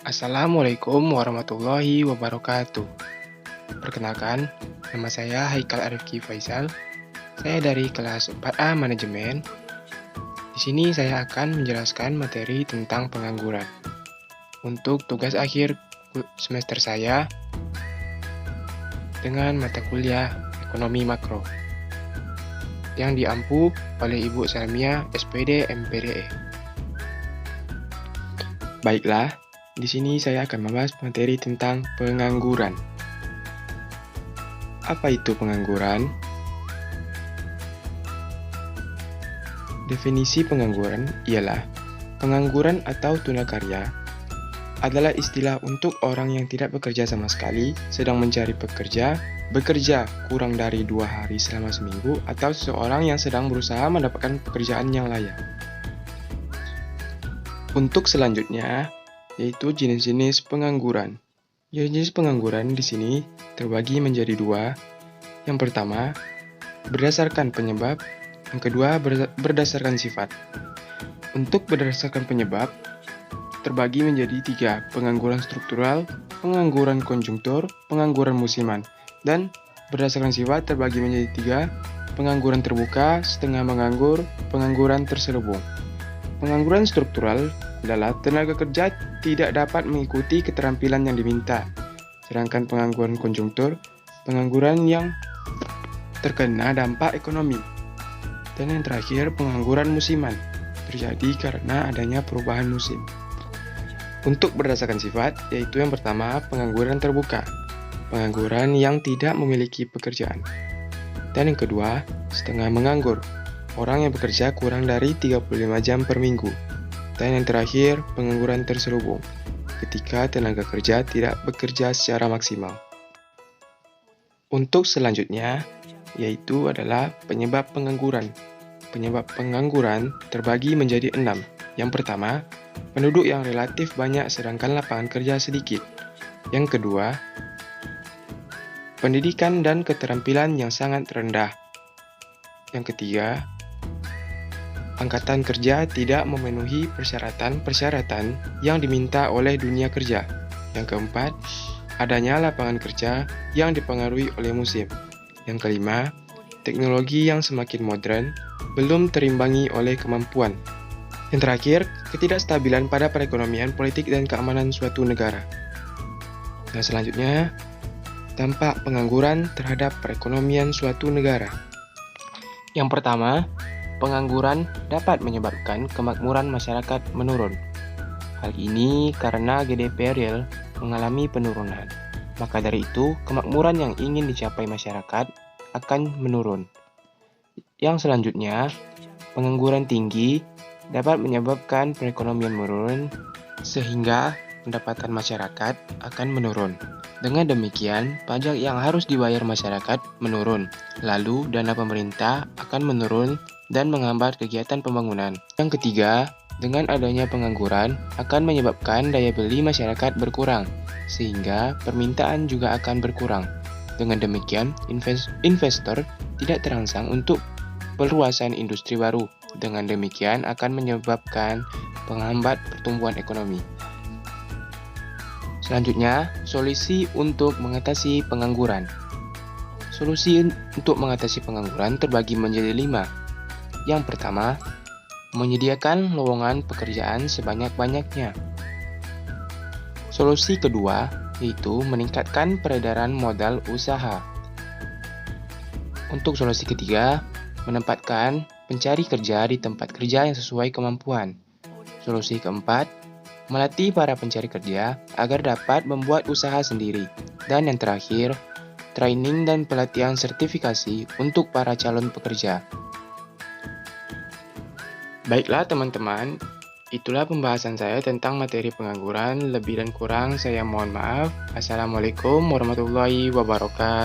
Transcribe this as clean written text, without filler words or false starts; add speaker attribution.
Speaker 1: Assalamualaikum warahmatullahi wabarakatuh. Perkenalkan, nama saya Haikal Arifki Faisal. Saya dari kelas 4A Manajemen. Di sini saya akan menjelaskan materi tentang pengangguran. Untuk tugas akhir semester saya dengan mata kuliah Ekonomi Makro yang diampu oleh Ibu Salmia SPD MPDE. Baiklah, di sini saya akan membahas materi tentang pengangguran. Apa itu pengangguran? Definisi pengangguran ialah pengangguran atau tunakarya adalah istilah untuk orang yang tidak bekerja sama sekali, sedang mencari bekerja kurang dari 2 hari selama seminggu, atau seseorang yang sedang berusaha mendapatkan pekerjaan yang layak. Untuk selanjutnya, yaitu jenis-jenis pengangguran. Jenis pengangguran di sini terbagi menjadi 2. Yang pertama, berdasarkan penyebab. Yang kedua, berdasarkan sifat. Untuk berdasarkan penyebab, terbagi menjadi 3, pengangguran struktural, pengangguran konjunktur, pengangguran musiman. Dan berdasarkan sifat terbagi menjadi 3, pengangguran terbuka, setengah menganggur, pengangguran terselubung. Pengangguran struktural adalah tenaga kerja tidak dapat mengikuti keterampilan yang diminta. Sedangkan pengangguran konjunktur, pengangguran yang terkena dampak ekonomi. Dan yang terakhir, pengangguran musiman, terjadi karena adanya perubahan musim. Untuk berdasarkan sifat, yaitu yang pertama, pengangguran terbuka, pengangguran yang tidak memiliki pekerjaan. Dan yang kedua, setengah menganggur, orang yang bekerja kurang dari 35 jam per minggu. Dan yang terakhir, pengangguran terselubung, ketika tenaga kerja tidak bekerja secara maksimal. Untuk selanjutnya, yaitu adalah penyebab pengangguran. Penyebab pengangguran terbagi menjadi 6. Yang pertama, penduduk yang relatif banyak sedangkan lapangan kerja sedikit. Yang kedua, pendidikan dan keterampilan yang sangat rendah. Yang ketiga, angkatan kerja tidak memenuhi persyaratan yang diminta oleh dunia kerja. Yang keempat, adanya lapangan kerja yang dipengaruhi oleh musim. Yang kelima, teknologi yang semakin modern belum terimbangi oleh kemampuan. Yang terakhir, ketidakstabilan pada perekonomian, politik, dan keamanan suatu negara. Dan selanjutnya, dampak pengangguran terhadap perekonomian suatu negara. Yang pertama, pengangguran dapat menyebabkan kemakmuran masyarakat menurun. Hal ini karena GDP real mengalami penurunan. Maka dari itu, kemakmuran yang ingin dicapai masyarakat akan menurun. Yang selanjutnya, pengangguran tinggi dapat menyebabkan perekonomian menurun, sehingga pendapatan masyarakat akan menurun. Dengan demikian, pajak yang harus dibayar masyarakat menurun, lalu dana pemerintah akan menurun dan menghambat kegiatan pembangunan. Yang ketiga, dengan adanya pengangguran akan menyebabkan daya beli masyarakat berkurang, sehingga permintaan juga akan berkurang. Dengan demikian, investor tidak terangsang untuk perluasan industri baru. Dengan demikian akan menyebabkan penghambat pertumbuhan ekonomi. Selanjutnya, solusi untuk mengatasi pengangguran. Solusi untuk mengatasi pengangguran terbagi menjadi 5. Yang pertama, menyediakan lowongan pekerjaan sebanyak-banyaknya. Solusi kedua, yaitu meningkatkan peredaran modal usaha. Untuk solusi ketiga, menempatkan pencari kerja di tempat kerja yang sesuai kemampuan. Solusi keempat, melatih para pencari kerja agar dapat membuat usaha sendiri. Dan yang terakhir, training dan pelatihan sertifikasi untuk para calon pekerja. Baiklah teman-teman, itulah pembahasan saya tentang materi pengangguran. Lebih dan kurang saya mohon maaf. Assalamualaikum warahmatullahi wabarakatuh.